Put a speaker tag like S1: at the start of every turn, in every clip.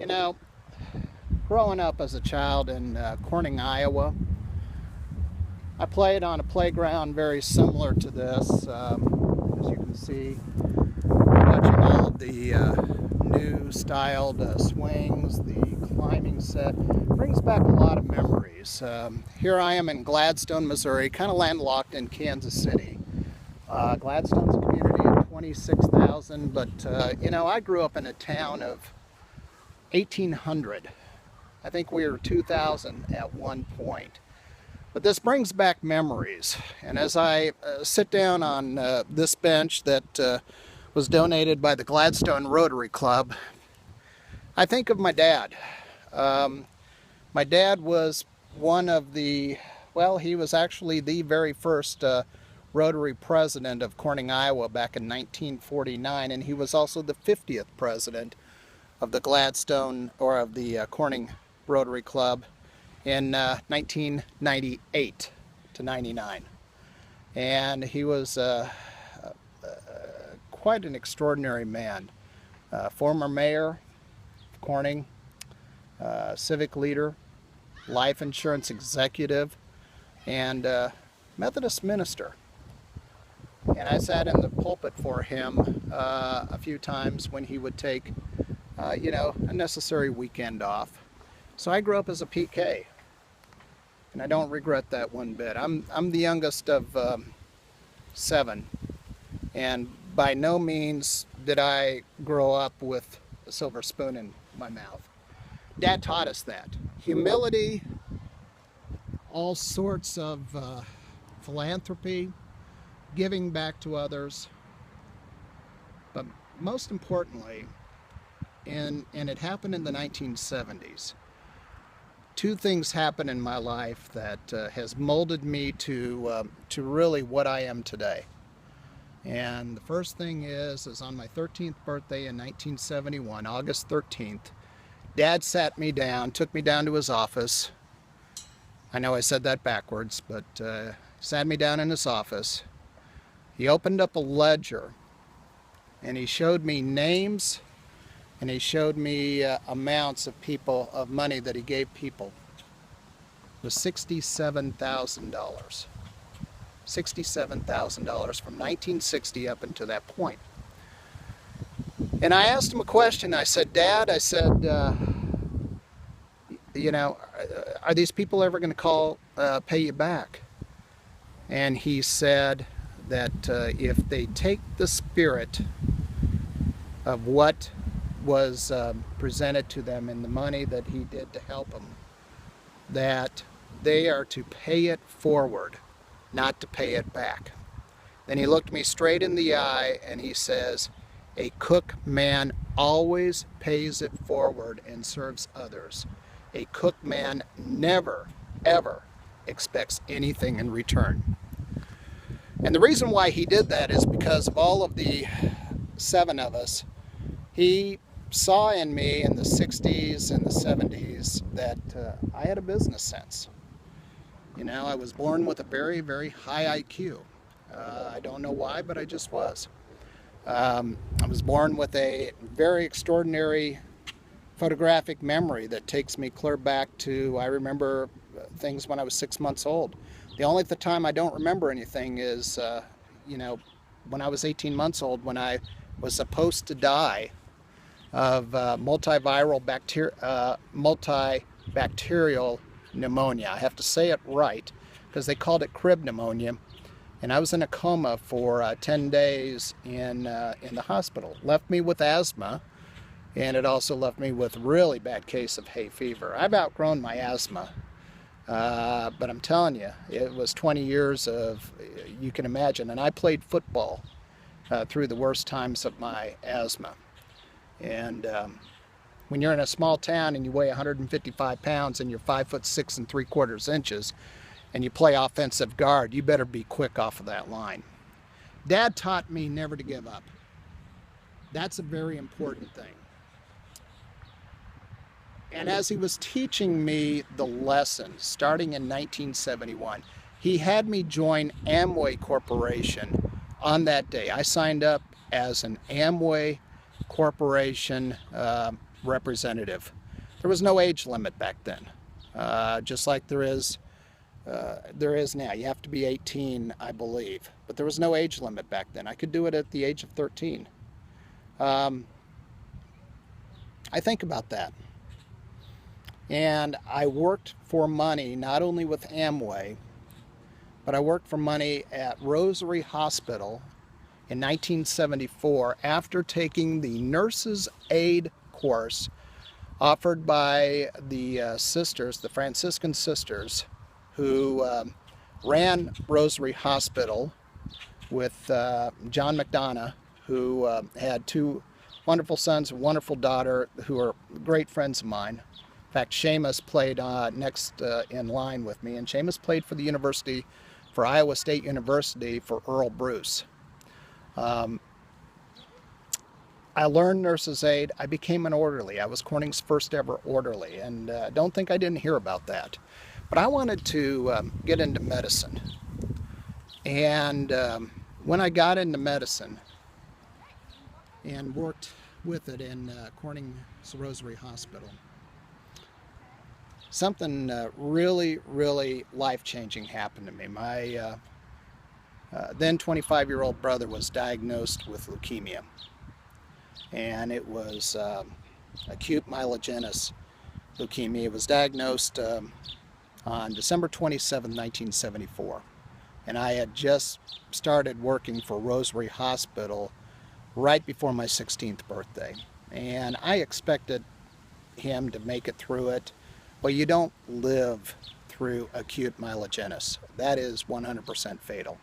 S1: You know, growing up as a child in Corning, Iowa, I played on a playground very similar to this. As you can see, watching all of the new styled swings, the climbing set, brings back a lot of memories. Here I am in Gladstone, Missouri, kind of landlocked in Kansas City. Gladstone's a community of 26,000, but I grew up in a town of 1,800. I think we were 2,000 at one point. But this brings back memories. And as I sit down on this bench that was donated by the Gladstone Rotary Club, I think of my dad. My dad was one of the, he was actually the very first Rotary president of Corning, Iowa back in 1949, and he was also the 50th president of the Gladstone, or of the Corning Rotary Club in 1998 to 99. And he was quite an extraordinary man. Former mayor of Corning, civic leader, life insurance executive, and Methodist minister. And I sat in the pulpit for him a few times when he would take, a necessary weekend off. So I grew up as a PK, and I don't regret that one bit. I'm the youngest of 7, and by no means did I grow up with a silver spoon in my mouth. Dad taught us that. Humility, all sorts of philanthropy, giving back to others, but most importantly, and it happened in the 1970s, two things happened in my life that has molded me to really what I am today. And the first thing is on my 13th birthday in 1971, August 13th, Dad sat me down, took me down to his office. I know I said that backwards, but sat me down in his office. He opened up a ledger, and he showed me names, and he showed me amounts of money that he gave people. It was $67,000. $67,000 from 1960 up until that point. And I asked him a question. I said, Dad, are these people ever going to pay you back? And he said that if they take the spirit of what was presented to them and the money that he did to help them, that they are to pay it forward, not to pay it back. Then he looked me straight in the eye and he says, a cook man always pays it forward and serves others. A cook man never, ever expects anything in return. And the reason why he did that is because of all of the 7 of us. He saw in me in the 60s and the 70s that I had a business sense. I was born with a very, very high IQ. I don't know why, but I just was. I was born with a very extraordinary photographic memory that takes me clear back to, I remember things when I was 6 months old. The only time I don't remember anything is, when I was 18 months old, when I was supposed to die of multivectorial pneumonia. I have to say it right because they called it crib pneumonia. And I was in a coma for 10 days in the hospital. Left me with asthma, and it also left me with a really bad case of hay fever. I've outgrown my asthma, but I'm telling you, it was 20 years of, you can imagine, and I played football through the worst times of my asthma. And when you're in a small town and you weigh 155 pounds and you're 5'6" 3/4 inches, and you play offensive guard, you better be quick off of that line. Dad taught me never to give up. That's a very important thing. And as he was teaching me the lesson, starting in 1971, he had me join Amway Corporation on that day. I signed up as an Amway Corporation representative. There was no age limit back then, just like there is now. You have to be 18, I believe, but there was no age limit back then. I could do it at the age of 13. I think about that. And I worked for money not only with Amway, but I worked for money at Rosary Hospital in 1974 after taking the nurse's aid course offered by the sisters, the Franciscan sisters, who ran Rosary Hospital with John McDonough, who had two wonderful sons, a wonderful daughter, who are great friends of mine. In fact, Seamus played next in line with me, and Seamus played for for Iowa State University for Earl Bruce. I learned nurse's aid. I became an orderly. I was Corning's first ever orderly, and don't think I didn't hear about that. But I wanted to get into medicine. And when I got into medicine and worked with it in Corning's Rosary Hospital, something really, really life-changing happened to me. My then 25-year-old brother was diagnosed with leukemia, and it was acute myelogenous leukemia. It was diagnosed on December 27, 1974, and I had just started working for Rosary Hospital right before my 16th birthday, and I expected him to make it through it. Well, you don't live through acute myelogenous. That is 100% fatal.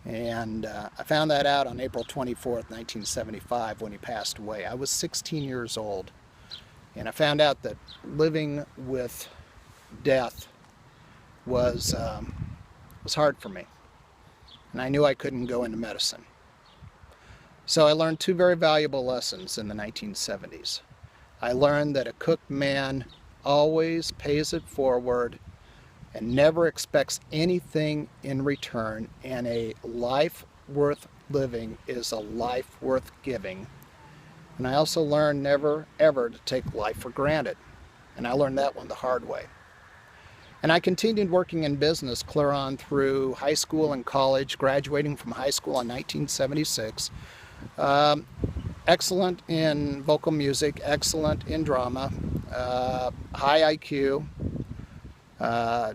S1: And I found that out on April 24th, 1975, when he passed away. I was 16 years old, and I found out that living with death was hard for me, and I knew I couldn't go into medicine. So I learned two very valuable lessons in the 1970s. I learned that a cooked man always pays it forward and never expects anything in return, and a life worth living is a life worth giving. And I also learned never ever to take life for granted, and I learned that one the hard way. And I continued working in business clear on through high school and college, graduating from high school in 1976. Excellent in vocal music, excellent in drama, high IQ.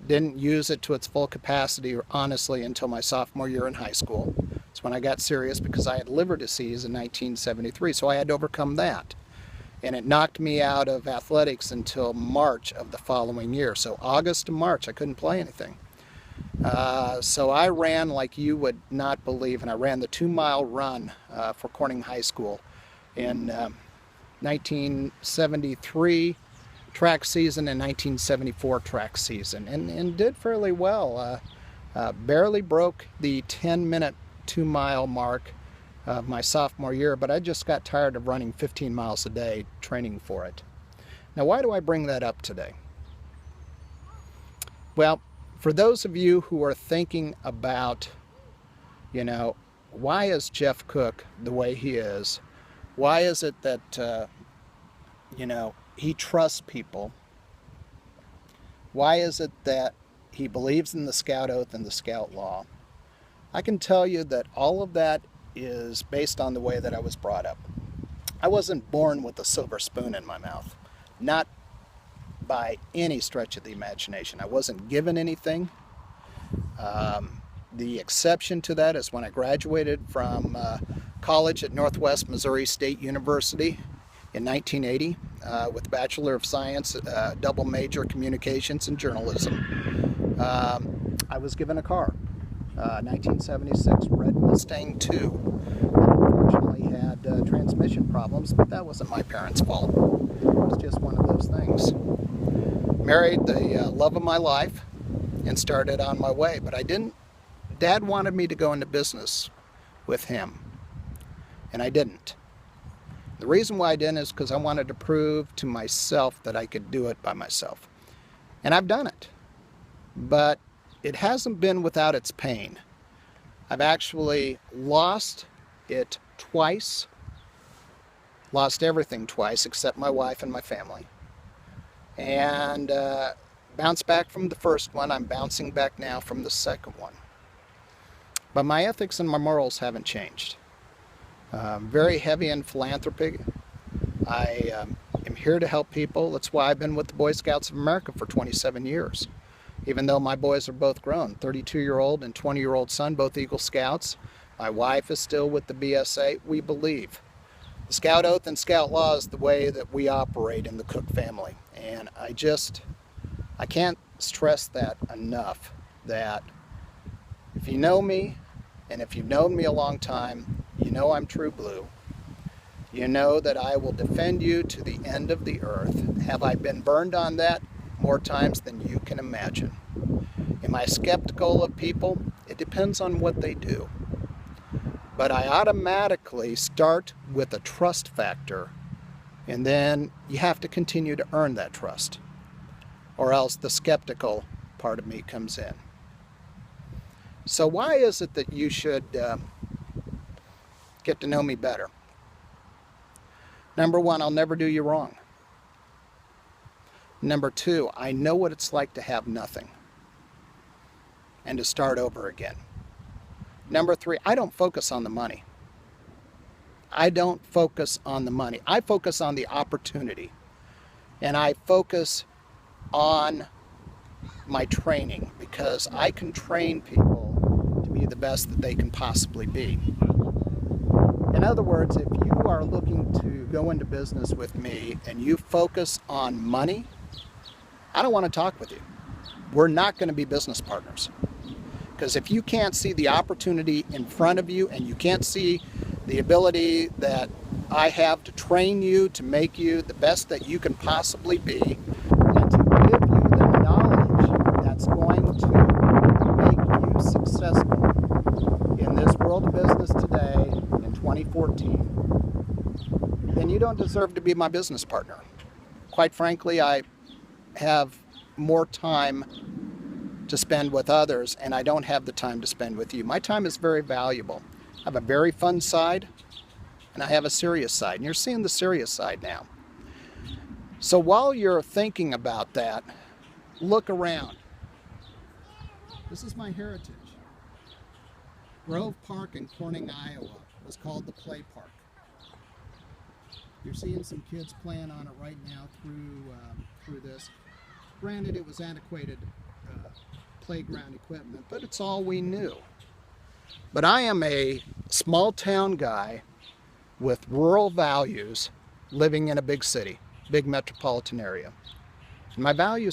S1: Didn't use it to its full capacity, honestly, until my sophomore year in high school. That's when I got serious, because I had liver disease in 1973, so I had to overcome that. And it knocked me out of athletics until March of the following year. So August to March, I couldn't play anything. So I ran like you would not believe, and I ran the 2-mile run for Corning High School in 1973 track season and 1974 track season, and did fairly well. Barely broke the 10-minute 2-mile mark of my sophomore year, but I just got tired of running 15 miles a day training for it. Now, why do I bring that up today? Well, for those of you who are thinking about, why is Jeff Cook the way he is? Why is it that, he trusts people? Why is it that he believes in the Scout Oath and the Scout Law? I can tell you that all of that is based on the way that I was brought up. I wasn't born with a silver spoon in my mouth. Not by any stretch of the imagination. I wasn't given anything. The exception to that is when I graduated from college at Northwest Missouri State University in 1980 with a Bachelor of Science, double major communications and journalism. I was given a car, 1976 Red Mustang II. It unfortunately had transmission problems, but that wasn't my parents' fault. It was just one of those things. Married the love of my life and started on my way, but I didn't. Dad wanted me to go into business with him, and I didn't. The reason why I didn't is because I wanted to prove to myself that I could do it by myself. And I've done it. But it hasn't been without its pain. I've actually lost it twice, lost everything twice except my wife and my family. And bounced back from the first one. I'm bouncing back now from the second one. But my ethics and my morals haven't changed. Very heavy in philanthropy. I am here to help people. That's why I've been with the Boy Scouts of America for 27 years. Even though my boys are both grown, 32-year-old and 20-year-old son, both Eagle Scouts. My wife is still with the BSA. We believe the Scout Oath and Scout Law is the way that we operate in the Cook family. And I can't stress that enough, that if you know me, and if you've known me a long time, you know I'm true blue. You know that I will defend you to the end of the earth. Have I been burned on that? More times than you can imagine. Am I skeptical of people? It depends on what they do. But I automatically start with a trust factor, and then you have to continue to earn that trust, or else the skeptical part of me comes in. So why is it that you should get to know me better? Number one, I'll never do you wrong. Number two, I know what it's like to have nothing and to start over again. Number three, I don't focus on the money. I don't focus on the money. I focus on the opportunity. And I focus on my training, because I can train people to be the best that they can possibly be. In other words, if you are looking to go into business with me and you focus on money, I don't want to talk with you. We're not going to be business partners. Because if you can't see the opportunity in front of you, and you can't see the ability that I have to train you to make you the best that you can possibly be, and to give you the knowledge that's going to make you successful in this world of business today in 2014, then you don't deserve to be my business partner. Quite frankly, I have more time to spend with others, and I don't have the time to spend with you. My time is very valuable. I have a very fun side, and I have a serious side, and you're seeing the serious side now. So while you're thinking about that, look around. This is my heritage. Grove Park in Corning, Iowa was called the Play Park. You're seeing some kids playing on it right now through this. Granted, it was antiquated playground equipment, but it's all we knew. But I am a small town guy with rural values living in a big city, big metropolitan area. And my values